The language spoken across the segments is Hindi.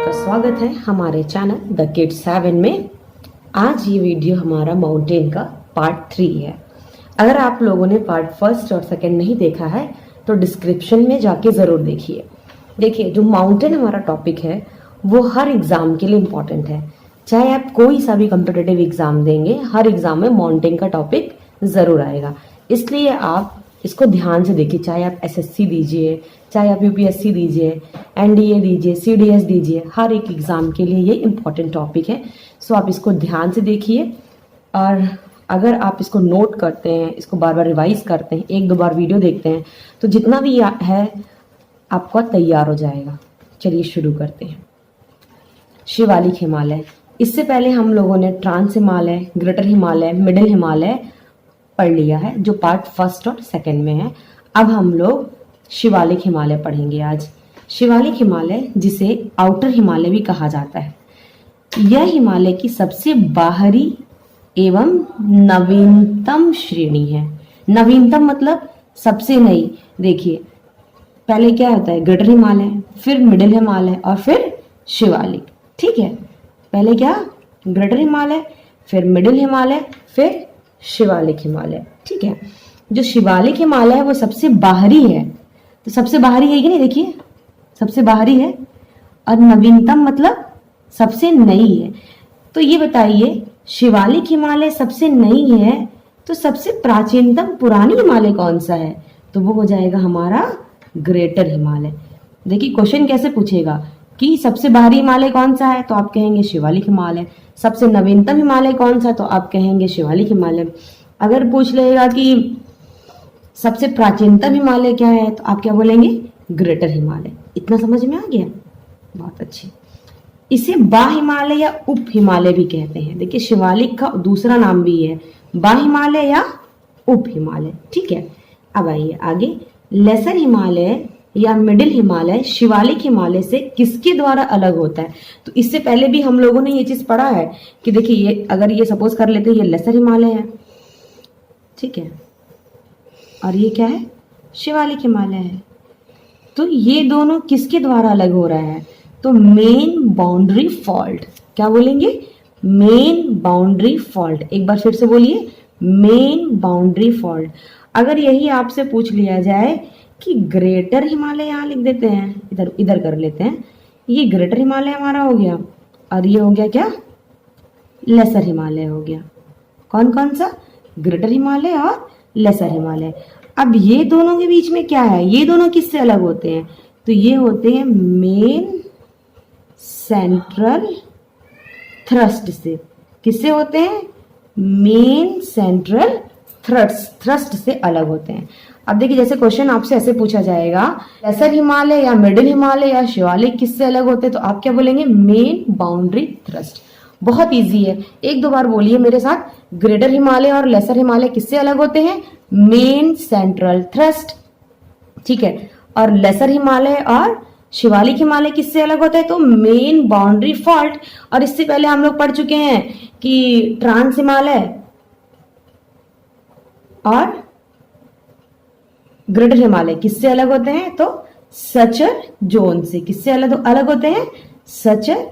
आपका स्वागत है हमारे चैनल द किड्स 7 में। आज ये वीडियो हमारा माउंटेन का पार्ट 3 है। अगर आप लोगों ने पार्ट फर्स्ट और सेकंड नहीं देखा है तो डिस्क्रिप्शन में जाके ज़रूर देखिए। देखिए, जो माउंटेन हमारा टॉपिक है वो हर एग्ज़ाम के लिए इम्पॉर्टेंट है। चाहे आप कोई सा भी कम्पिटिटिव एग्ज़ाम देंगे, हर एग्ज़ाम में माउंटेन का टॉपिक ज़रूर आएगा। इसलिए आप इसको ध्यान से देखिए। चाहे आप एसएससी दीजिए, चाहे आप यूपीएससी दीजिए, एनडीए दीजिए, सीडीएस दीजिए, हर एक एग्ज़ाम के लिए ये इम्पॉर्टेंट टॉपिक है। सो आप इसको ध्यान से देखिए और अगर आप इसको नोट करते हैं, इसको बार बार रिवाइज करते हैं, एक दो बार वीडियो देखते हैं, तो जितना भी है आपका तैयार हो जाएगा। चलिए शुरू करते हैं। शिवालिक हिमालय। इससे पहले हम लोगों ने trans Himalaya, greater Himalaya, middle Himalaya पढ़ लिया है, जो पार्ट फर्स्ट और सेकंड में है। अब हम लोग शिवालिक हिमालय पढ़ेंगे आज। शिवालिक हिमालय, जिसे आउटर हिमालय भी कहा जाता है, यह हिमालय की सबसे बाहरी एवं नवीनतम श्रेणी है। नवीनतम मतलब सबसे नई। देखिए, पहले क्या होता है, ग्रेटर हिमालय, फिर मिडिल हिमालय और फिर शिवालिक। ठीक है, पहले क्या, ग्रेटर हिमालय, फिर मिडिल हिमालय, फिर शिवालिक हिमालय। ठीक है, जो शिवालिक हिमालय है वो सबसे बाहरी है। तो सबसे बाहरी है कि नहीं, देखिए सबसे बाहरी है। और नवीनतम मतलब सबसे नई है। तो ये बताइए, शिवालिक हिमालय सबसे नई है तो सबसे प्राचीनतम पुरानी हिमालय कौन सा है? तो वो हो जाएगा हमारा ग्रेटर हिमालय। देखिए क्वेश्चन कैसे पूछेगा कि सबसे बाहरी हिमालय कौन सा है, तो आप कहेंगे शिवालिक हिमालय। सबसे नवीनतम हिमालय कौन सा है, तो आप कहेंगे शिवालिक हिमालय। अगर पूछ लेगा कि सबसे प्राचीनतम हिमालय क्या है, तो आप क्या बोलेंगे, ग्रेटर हिमालय। इतना समझ में आ गया? बहुत अच्छे। इसे बा हिमालय या उप हिमालय भी कहते हैं। देखिए, शिवालिक का दूसरा नाम भी है, बा हिमालय या उप हिमालय। ठीक है, अब आइए आगे। लेसर हिमालय या मिडिल हिमालय शिवालिक हिमालय से किसके द्वारा अलग होता है? तो इससे पहले भी हम लोगों ने ये चीज पढ़ा है कि देखिए, ये अगर ये सपोज कर लेते हैं, ये लेसर हिमालय है, ठीक है, और ये क्या है, शिवालिक हिमालय है। तो ये दोनों किसके द्वारा अलग हो रहा है? तो मेन बाउंड्री फॉल्ट। क्या बोलेंगे? Main boundary fault. एक बार फिर से बोलिए, मेन बाउंड्री फॉल्ट। अगर यही आपसे पूछ लिया जाए कि ग्रेटर हिमालय, यहाँ लिख देते हैं, इधर इधर कर लेते हैं, ये ग्रेटर हिमालय हमारा हो गया और ये हो गया क्या, लेसर हिमालय हो गया। कौन कौन सा? ग्रेटर हिमालय और लेसर हिमालय। अब ये दोनों के बीच में क्या है, ये दोनों किससे अलग होते हैं? तो ये होते हैं मेन सेंट्रल थ्रस्ट से। किससे होते हैं? मेन सेंट्रल थ्रस्ट से अलग होते हैं। अब देखिए, जैसे क्वेश्चन आपसे ऐसे पूछा जाएगा, लेसर हिमालय या मिडिल हिमालय या शिवालिक किससे अलग होते हैं, तो आप क्या बोलेंगे, मेन बाउंड्री थ्रस्ट। बहुत इजी है, एक दो बार बोलिए मेरे साथ। ग्रेटर हिमालय और लेसर हिमालय किससे अलग होते हैं? Main central thrust. ठीक है, और लेसर हिमालय और शिवालिक हिमालय किससे अलग होता है? तो मेन बाउंड्री फॉल्ट। और इससे पहले हम लोग पढ़ चुके हैं कि ट्रांस हिमालय और ग्रेटर हिमालय किससे अलग होते हैं? तो सचर जोन से। किससे अलग होते हैं? सचर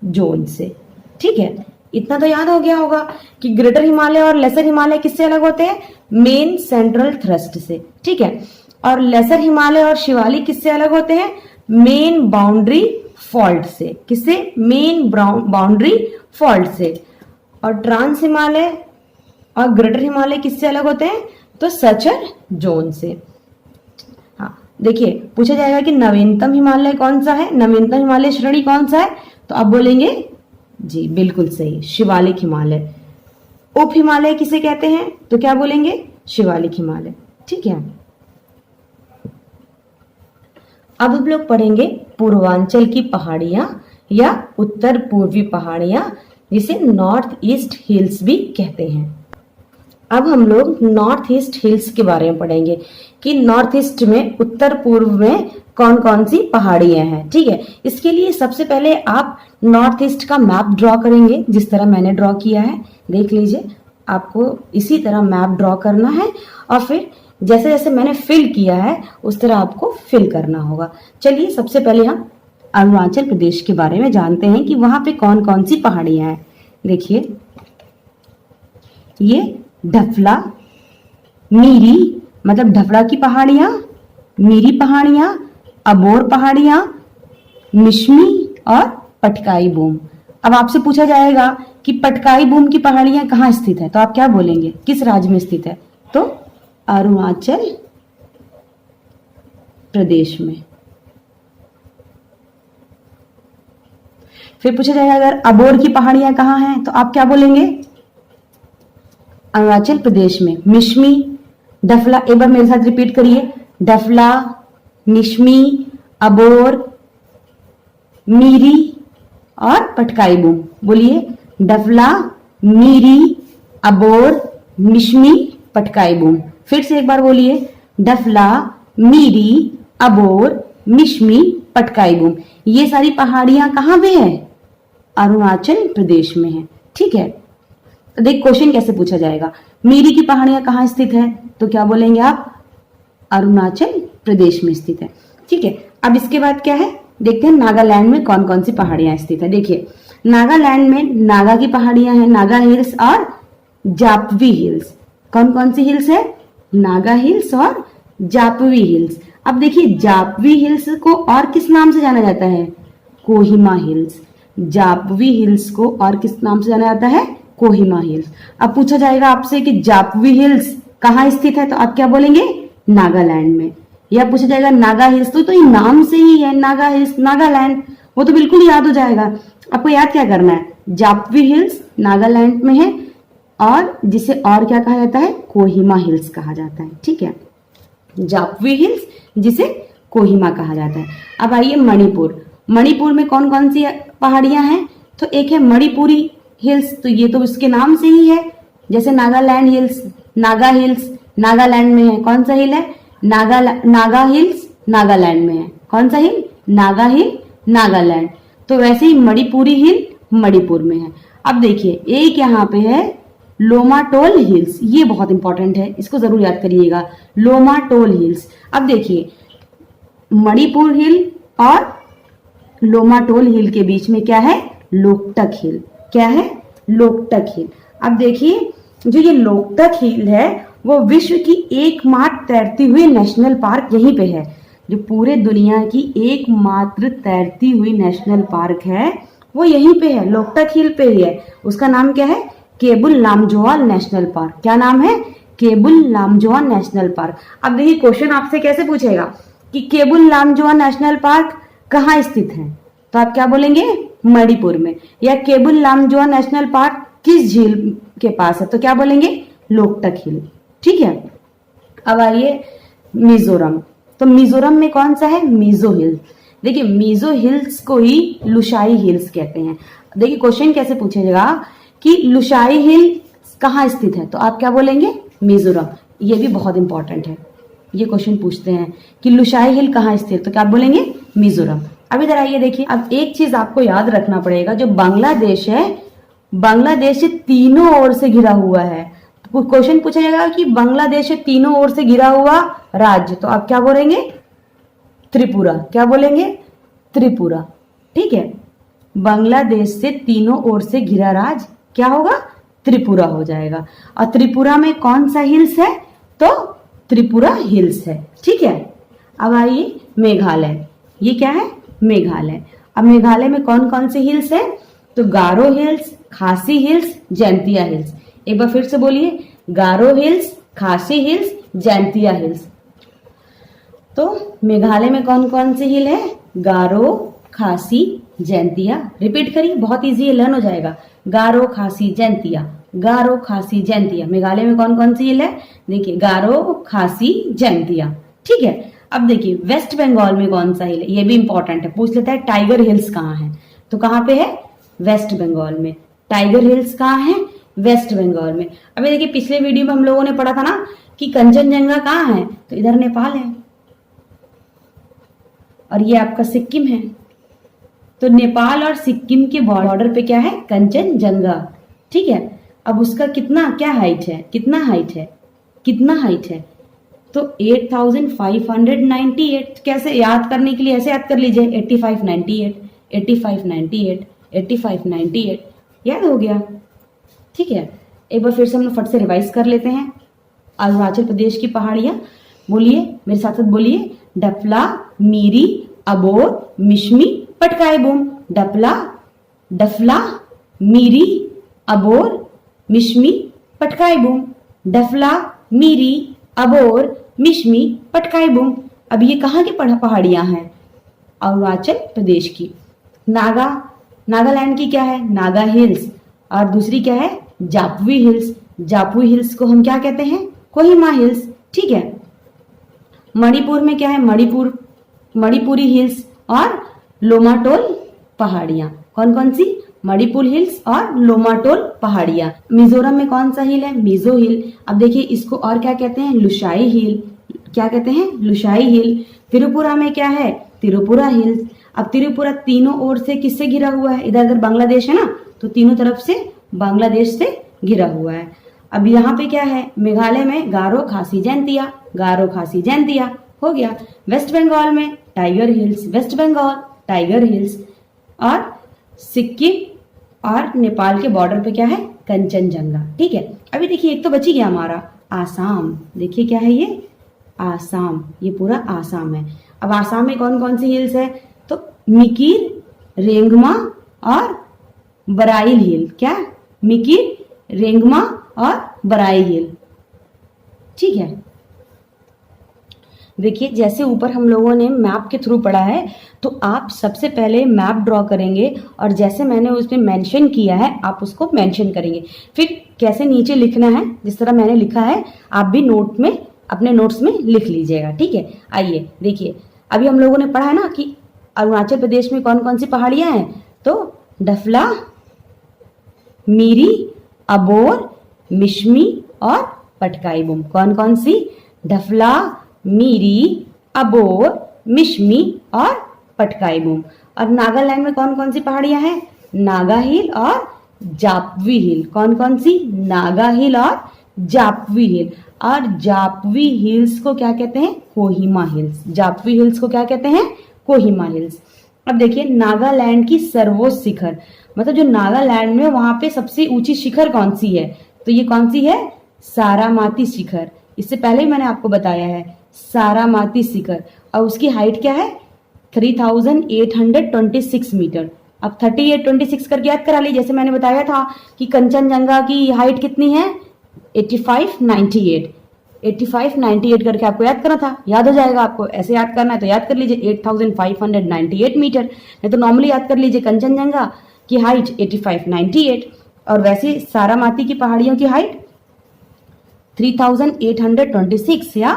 जोन से। ठीक है, इतना तो याद हो गया होगा कि ग्रेटर हिमालय और लेसर हिमालय किससे अलग होते हैं? मेन सेंट्रल थ्रस्ट से। ठीक है, और लेसर हिमालय और शिवालिक किससे अलग होते हैं? मेन बाउंड्री फॉल्ट से। किससे? मेन बाउंड्री फॉल्ट से। और ट्रांस हिमालय और ग्रेटर हिमालय किससे अलग होते हैं? तो सचर जोन से। हाँ, देखिए पूछा जाएगा कि नवीनतम हिमालय कौन सा है, नवीनतम हिमालय श्रेणी कौन सा है, तो आप बोलेंगे जी बिल्कुल सही, शिवालिक हिमालय। उप हिमालय किसे कहते हैं, तो क्या बोलेंगे, शिवालिक हिमालय। ठीक है, अब हम लोग पढ़ेंगे पूर्वांचल की पहाड़ियां या उत्तर पूर्वी पहाड़ियां, जिसे नॉर्थ ईस्ट हिल्स भी कहते हैं। अब हम लोग नॉर्थ ईस्ट हिल्स के बारे में पढ़ेंगे कि नॉर्थ ईस्ट में, उत्तर पूर्व में कौन कौन सी पहाड़ियां हैं। ठीक है, इसके लिए सबसे पहले आप नॉर्थ ईस्ट का मैप ड्रॉ करेंगे, जिस तरह मैंने ड्रॉ किया है। देख लीजिए, आपको इसी तरह मैप ड्रॉ करना है और फिर जैसे जैसे मैंने फिल किया है उस तरह आपको फिल करना होगा। चलिए सबसे पहले हम अरुणाचल प्रदेश के बारे में जानते हैं कि वहां पे कौन कौन सी पहाड़ियां हैं। देखिए, ये ढफला, मीरी मतलब ढफला की पहाड़ियां, मीरी पहाड़ियां, अबोर पहाड़ियां, मिश्मी और पटकाई बूम। अब आपसे पूछा जाएगा कि पटकाई बूम की पहाड़ियां कहाँ स्थित है, तो आप क्या बोलेंगे, किस राज्य में स्थित है, तो अरुणाचल प्रदेश में। फिर पूछा जाएगा अगर अबोर की पहाड़ियां कहाँ हैं, तो आप क्या बोलेंगे, अरुणाचल प्रदेश में। मिश्मी, डफला, एक बार मेरे साथ रिपीट करिए, डफला, मिश्मी, अबोर, मीरी और पटकाई बूम। बोलिए, डफला, मीरी, अबोर, मिश्मी, पटकाई बूम। फिर से एक बार बोलिए, डफला, मीरी, अबोर, मिश्मी, पटकाई बूम। ये सारी पहाड़ियां कहां पे है, अरुणाचल प्रदेश में है। ठीक है, तो देख क्वेश्चन कैसे पूछा जाएगा, मीरी की पहाड़ियां कहां स्थित है, तो क्या बोलेंगे आप, अरुणाचल प्रदेश में स्थित है। ठीक है, अब इसके बाद क्या है, देखते हैं नागालैंड में कौन कौन सी पहाड़ियां स्थित है। देखिए, नागालैंड में नागा की पहाड़ियां हैं, नागा हिल्स और जापवी हिल्स। कौन कौन सी हिल्स है, नागा हिल्स और जापवी हिल्स। अब देखिए, जापवी हिल्स को और किस नाम से जाना जाता है, कोहिमा हिल्स। जापवी हिल्स को और किस नाम से जाना जाता है, कोहिमा हिल्स। अब पूछा जाएगा आपसे कि जापवी हिल्स कहाँ स्थित है, तो आप क्या बोलेंगे, नागालैंड में। या पूछा जाएगा नागा हिल्स, तो ये नाम से ही है, नागा हिल्स, नागालैंड, वो तो बिल्कुल याद हो जाएगा। आपको याद क्या करना है, जापवी हिल्स नागालैंड में है और जिसे और क्या कहा जाता है, कोहिमा हिल्स कहा जाता है। ठीक है, जापवी हिल्स जिसे कोहिमा कहा जाता है। अब आइए मणिपुर। मणिपुर में कौन कौन सी पहाड़ियां हैं, तो एक है मणिपुरी हिल्स, तो ये तो इसके नाम से ही है, जैसे नागालैंड हिल्स, नागा हिल्स नागालैंड में है। कौन सा हिल है, नागा हिल्स नागालैंड में है। कौन सा हिल, नागा हिल नागालैंड। तो वैसे ही मणिपुरी हिल मणिपुर में है। अब देखिए, एक यहाँ पे है लोमाटोल हिल्स, ये बहुत इंपॉर्टेंट है, इसको जरूर याद करिएगा, लोमाटोल हिल्स। अब देखिए, मणिपुर हिल और लोमाटोल हिल के बीच में क्या है, लोकटक हिल। क्या है, लोकटक हिल। अब देखिए, जो ये लोकटक हिल है वो विश्व की एकमात्र तैरती हुई नेशनल पार्क यहीं पे है। जो पूरे दुनिया की एकमात्र तैरती हुई नेशनल पार्क है वो यहीं पे है, लोकटक हिल पे ही है। उसका नाम क्या है, केबुल लामजोआ नेशनल पार्क। क्या नाम है, केबुल लामजोआ नेशनल पार्क। अब देखिए, क्वेश्चन आपसे कैसे पूछेगा कि केबुल लामजोआ नेशनल पार्क कहाँ स्थित है, तो आप क्या बोलेंगे, मणिपुर में। या केबुल लामजोआ नेशनल पार्क किस झील के पास है, तो क्या बोलेंगे, लोकटक हिल। ठीक है, अब आइए मिजोरम। तो मिजोरम में कौन सा है, मिजो हिल्स। देखिए, मिजो हिल्स को ही लुशाई हिल्स कहते हैं। देखिए, क्वेश्चन कैसे पूछेगा कि लुशाई हिल कहाँ स्थित है, तो आप क्या बोलेंगे, मिजोरम। ये भी बहुत इंपॉर्टेंट है, ये क्वेश्चन पूछते हैं कि लुशाई हिल कहाँ स्थित, तो क्या आप बोलेंगे, मिजोरम। अब इधर आइए, देखिए, अब एक चीज आपको याद रखना पड़ेगा, जो बांग्लादेश है, बांग्लादेश से तीनों ओर से घिरा हुआ है। तो क्वेश्चन पूछा जाएगा कि बांग्लादेश से तीनों ओर से घिरा हुआ राज्य, तो आप क्या बोलेंगे, त्रिपुरा। क्या बोलेंगे, त्रिपुरा। ठीक है, बांग्लादेश से तीनों ओर से घिरा राज्य क्या होगा, त्रिपुरा हो जाएगा। और त्रिपुरा में कौन सा हिल्स है, तो त्रिपुरा हिल्स है। ठीक है, अब आइए मेघालय। ये क्या है, मेघालय। अब मेघालय में कौन कौन सी हिल्स है, तो गारो हिल्स, खासी हिल्स, जैंतिया हिल्स। एक बार फिर से बोलिए, गारो हिल्स, खासी हिल्स, जैंतिया हिल्स। तो मेघालय में कौन कौन सी हिल है, गारो, खासी, जैंतिया। रिपीट करिए, बहुत इजी है, लर्न हो जाएगा। गारो, खासी, जैंतिया, गारो, खासी, जैंतिया। मेघालय में कौन कौन सी हिल है, देखिए, गारो, खासी, जैंतिया। ठीक है, अब देखिए, वेस्ट बंगाल में कौन सा हिल है, ये भी इंपॉर्टेंट है, पूछ लेता है टाइगर हिल्स कहाँ है, तो कहाँ पे है, वेस्ट बंगाल में। टाइगर हिल्स कहाँ है, वेस्ट बंगाल में। अभी देखिए, पिछले वीडियो में हम लोगों ने पढ़ा था ना कि कंचनजंगा कहाँ है, तो इधर नेपाल है और ये आपका सिक्किम है। तो नेपाल और सिक्किम के बॉर्डर पे क्या है, कंचनजंगा। ठीक है, अब उसका कितना क्या हाइट है, कितना हाइट है, कितना हाइट है, तो तो 8598 कैसे याद करने के लिए ऐसे याद कर लीजिए, 8598, 8598, 8598 याद हो गया। ठीक है, एक बार फिर से हम लोग फट से रिवाइज कर लेते हैं। अरुणाचल प्रदेश की पहाड़ियां, बोलिए मेरे साथ साथ बोलिए, डफला, मीरी, अबोर, मिश्मी, पटकाई बूम। डफला, डफला, मीरी, अबोर, मिश्मी, पटकाई बूम। डफला, मीरी, अबोर, मिश्मी, पटकाई बूम। अब ये कहाँ की पहाड़ियां हैं? अरुणाचल प्रदेश की। नागालैंड की क्या है? नागा हिल्स। और दूसरी क्या है? जापवी हिल्स। जापवी हिल्स को हम क्या कहते हैं? कोहिमा हिल्स। ठीक है, मणिपुर में क्या है? मणिपुरी हिल्स और लोमाटोल पहाड़ियां। कौन कौन सी? मणिपुर हिल्स और लोमाटोल पहाड़ियां। मिजोरम में कौन सा हिल है? मिजो हिल। अब देखिए इसको और क्या कहते हैं? लुशाई हिल। क्या कहते हैं? लुशाई हिल। त्रिपुरा में क्या है? त्रिपुरा हिल्स। अब त्रिपुरा तीनों ओर से किससे घिरा हुआ है? इधर इधर बांग्लादेश है ना, तो तीनों तरफ से बांग्लादेश से घिरा हुआ है। अब यहाँ पे क्या है? मेघालय में गारो खासी जैंतिया। गारो खासी जैंतिया हो गया। वेस्ट बंगाल में Tiger Hills. West Bengal Tiger Hills. और सिक्किम और नेपाल के बॉर्डर पे क्या है? कंचनजंगा। ठीक है, अभी देखिए एक तो बची गया हमारा आसाम। देखिए क्या है ये? आसाम। ये पूरा आसाम है। अब आसाम में कौन कौन सी हिल्स है? तो मिकिर, रेंगमा और बराइल हिल। क्या? मिकिर, रेंगमा और बराइल हिल। ठीक है, देखिए जैसे ऊपर हम लोगों ने मैप के थ्रू पढ़ा है, तो आप सबसे पहले मैप ड्रॉ करेंगे और जैसे मैंने उसमें मेंशन किया है आप उसको मेंशन करेंगे। फिर कैसे नीचे लिखना है, जिस तरह मैंने लिखा है आप भी नोट में, अपने नोट्स में लिख लीजिएगा। ठीक है, आइए देखिए अभी हम लोगों ने पढ़ा है ना कि अरुणाचल प्रदेश में कौन कौन सी पहाड़ियां हैं। तो डफला, मीरी, अबोर, मिश्मी और पटकाई बूम। कौन कौन सी? डफला, मीरी, अबोर, मिश्मी और पटकाई बूम। और नागालैंड में कौन कौन सी पहाड़ियां हैं? नागा हिल और जापवी हिल। कौन कौन सी? नागा हिल और जापवी हिल। और जापवी हिल्स को क्या कहते हैं? कोहिमा हिल्स। जापवी हिल्स को क्या कहते हैं? कोहिमा हिल्स। अब देखिए नागालैंड की सर्वोच्च शिखर, मतलब जो नागालैंड में वहां पे सबसे ऊंची शिखर कौन सी है? तो ये कौन सी है? सारामाती शिखर। इससे पहले ही मैंने आपको बताया है, सारामाती शिखर। और उसकी हाइट क्या है? 3826 मीटर। अब 3826 करके याद करा ली। जैसे मैंने बताया था कि कंचनजंगा की हाइट कितनी है? 8598। 8598 करके आपको याद करना था, याद हो जाएगा। आपको ऐसे याद करना है तो याद कर लीजिए 8598 मीटर, नहीं तो नॉर्मली याद कर लीजिए कंचनजंगा की हाइट 8598। और वैसे सारामाती की पहाड़ियों की हाइट 3826 या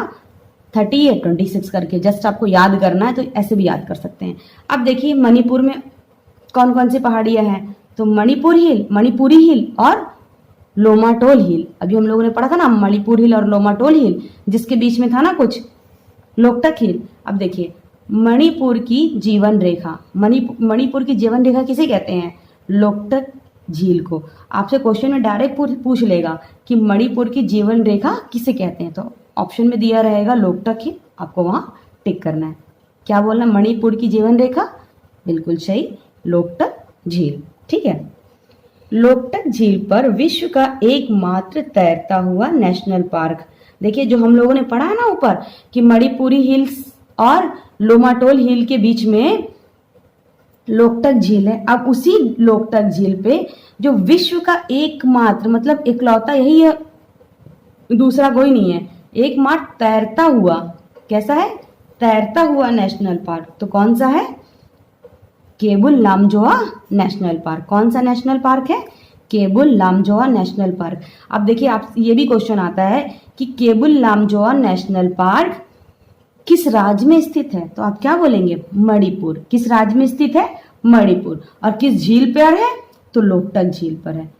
3826 करके जस्ट आपको याद करना है, तो ऐसे भी याद कर सकते हैं। अब देखिए मणिपुर में कौन कौन सी पहाड़ियां हैं? तो मणिपुरी हिल और लोमाटोल हिल। अभी हम लोगों ने पढ़ा था ना मणिपुर हिल और लोमाटोल हिल, जिसके बीच में था ना कुछ लोकटक हिल। अब देखिए मणिपुर की जीवन रेखा, मणिपुर की जीवन रेखा किसे कहते हैं? लोकटक झील को। आपसे क्वेश्चन में डायरेक्ट पूछ लेगा कि मणिपुर की जीवन रेखा किसे कहते हैं, तो ऑप्शन में दिया रहेगा लोकटक हिल, आपको वहां टिक करना है। क्या बोलना? मणिपुर की जीवन रेखा, बिल्कुल सही, लोकटक झील। ठीक है, लोकटक झील पर विश्व का एकमात्र तैरता हुआ नेशनल पार्क। देखिए जो हम लोगों ने पढ़ा है ना ऊपर कि मणिपुरी हिल्स और लोमाटोल हिल के बीच में लोकटक झील है। अब उसी लोकटक झील पे जो विश्व का एकमात्र, मतलब इकलौता यही है, दूसरा कोई नहीं है, एकमात्र तैरता हुआ, कैसा है? तैरता हुआ नेशनल पार्क, तो कौन सा है? Keibul Lamjao national park. कौन सा नेशनल पार्क है? Keibul Lamjao national park. अब देखिए आप, ये भी क्वेश्चन आता है कि केबुल लामजोआ नेशनल पार्क किस राज्य में स्थित है? तो आप क्या बोलेंगे? मणिपुर। किस राज्य में स्थित है? मणिपुर। और किस झील पर है? तो लोकटक झील पर है।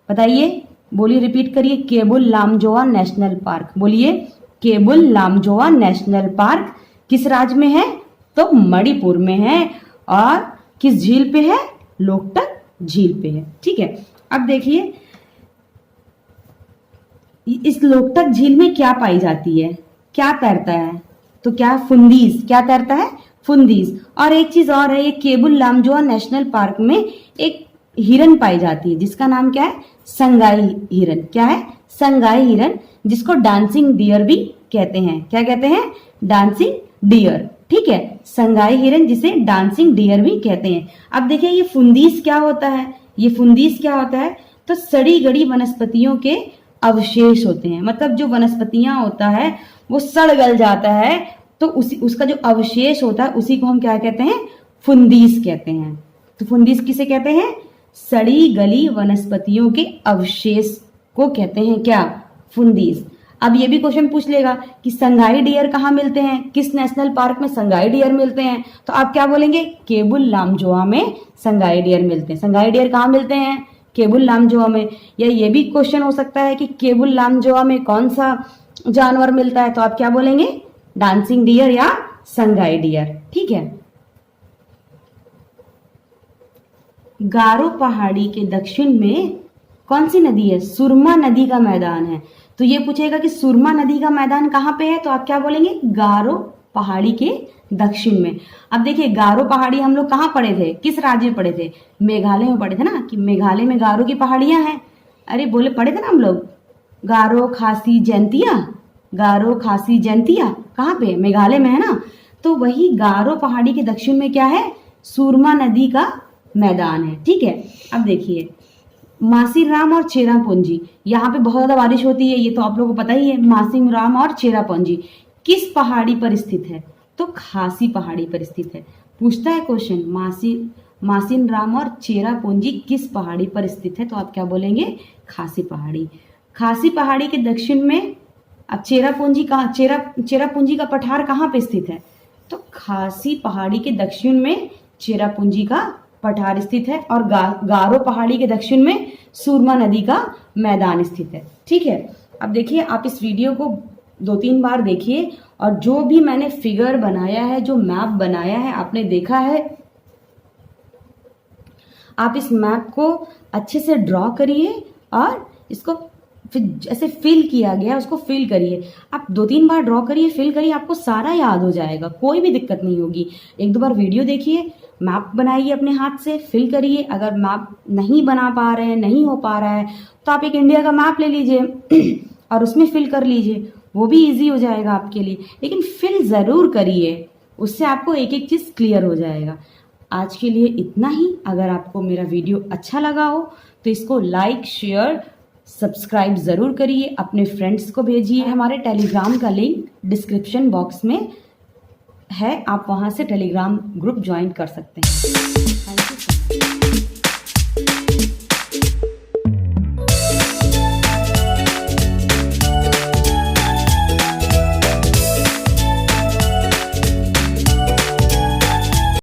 बताइए, बोलिए, रिपीट करिए, केबुल लामजोआ नेशनल पार्क। बोलिए, केबुल लामजोआ नेशनल पार्क किस राज्य में है? तो मणिपुर में है। और किस झील पे है? लोकटक झील पे है। ठीक है, अब देखिए इस लोकटक झील में क्या पाई जाती है? क्या तैरता है? तो क्या फुंदीस, क्या तैरता है? फुंदीस। और एक चीज और है, ये केबुल लामजोआ नेशनल पार्क में एक हिरन पाई जाती है जिसका नाम क्या है? संगाई हिरन। क्या है? संगाई हिरन, जिसको डांसिंग डियर भी कहते हैं। क्या कहते हैं? Dancing dear. ठीक है, संगाई हिरन जिसे डांसिंग डियर भी कहते हैं। अब देखिए ये फुंदीस क्या होता है? ये फुंदीस क्या होता है? तो सड़ी गड़ी वनस्पतियों के अवशेष होते हैं। मतलब जो वनस्पतियां होता है वो सड़ गल जाता है, तो उसका जो अवशेष होता है उसी को हम क्या कहते हैं? फुंदीस कहते हैं। तो फुंदीस किसे कहते हैं? सड़ी गली वनस्पतियों के अवशेष को कहते हैं क्या? फुंदीस। अब ये भी क्वेश्चन पूछ लेगा कि संगाई डियर कहाँ मिलते हैं? किस नेशनल पार्क में संगाई डियर मिलते हैं? तो आप क्या बोलेंगे? केबुल लामजोआ में संगाई डियर मिलते हैं। संगाई डियर कहाँ मिलते हैं? केबुल लामजोआ में। या ये भी क्वेश्चन हो सकता है कि केबुल लामजोआ में कौन सा जानवर मिलता है? तो आप क्या बोलेंगे? डांसिंग डियर या संगाई डियर। ठीक है। गारो पहाड़ी के दक्षिण में कौन सी नदी है? सुरमा नदी का मैदान है। तो ये पूछेगा कि सुरमा नदी का मैदान कहाँ पे है? तो आप क्या बोलेंगे? गारो पहाड़ी के दक्षिण में। अब देखिए गारो पहाड़ी हम लोग कहाँ पढ़े थे? किस राज्य में पढ़े थे? मेघालय में पढ़े थे ना, कि मेघालय में गारो की पहाड़ियां हैं। अरे बोले पढ़े थे ना हम लोग, गारो खासी जैंतिया, गारो खासी जैंतिया कहाँ पे? मेघालय में है ना। तो वही गारो पहाड़ी के दक्षिण में क्या है? सुरमा नदी का मैदान है। ठीक है। अब देखिए मासीराम और चेरापूंजी, यहाँ पे बहुत ज्यादा बारिश होती है, ये तो आप लोगों को पता ही है। मासीराम और चेरापूंजी किस पहाड़ी पर स्थित है? तो खासी पहाड़ी पर स्थित है। पूछता है क्वेश्चन, मासीराम और चेरापूंजी किस पहाड़ी पर स्थित है? तो आप क्या बोलेंगे? खासी पहाड़ी। खासी पहाड़ी के दक्षिण में अब चेरापूंजी का पठार कहाँ पे स्थित है? तो खासी पहाड़ी के दक्षिण में चेरापूंजी का पठार स्थित है, और गारो पहाड़ी के दक्षिण में सुरमा नदी का मैदान स्थित है। ठीक है। अब देखिए आप इस वीडियो को 2-3 बार देखिए, और जो भी मैंने फिगर बनाया है, जो मैप बनाया है, आपने देखा है, आप इस मैप को अच्छे से ड्रॉ करिए और इसको फिर जैसे फिल किया गया उसको फिल करिए। आप 2-3 बार ड्रॉ करिए, फिल करिए, आपको सारा याद हो जाएगा, कोई भी दिक्कत नहीं होगी। 1-2 बार वीडियो देखिए, मैप बनाइए अपने हाथ से, फिल करिए। अगर मैप नहीं बना पा रहे हैं, नहीं हो पा रहा है, तो आप एक इंडिया का मैप ले लीजिए और उसमें फिल कर लीजिए, वो भी इजी हो जाएगा आपके लिए। लेकिन फिल ज़रूर करिए, उससे आपको एक एक चीज़ क्लियर हो जाएगा। आज के लिए इतना ही। अगर आपको मेरा वीडियो अच्छा लगा हो तो इसको लाइक, शेयर, सब्सक्राइब ज़रूर करिए, अपने फ्रेंड्स को भेजिए। हमारे टेलीग्राम का लिंक डिस्क्रिप्शन बॉक्स में है, आप वहाँ से टेलीग्राम ग्रुप ज्वाइन कर सकते हैं। Thank you so much.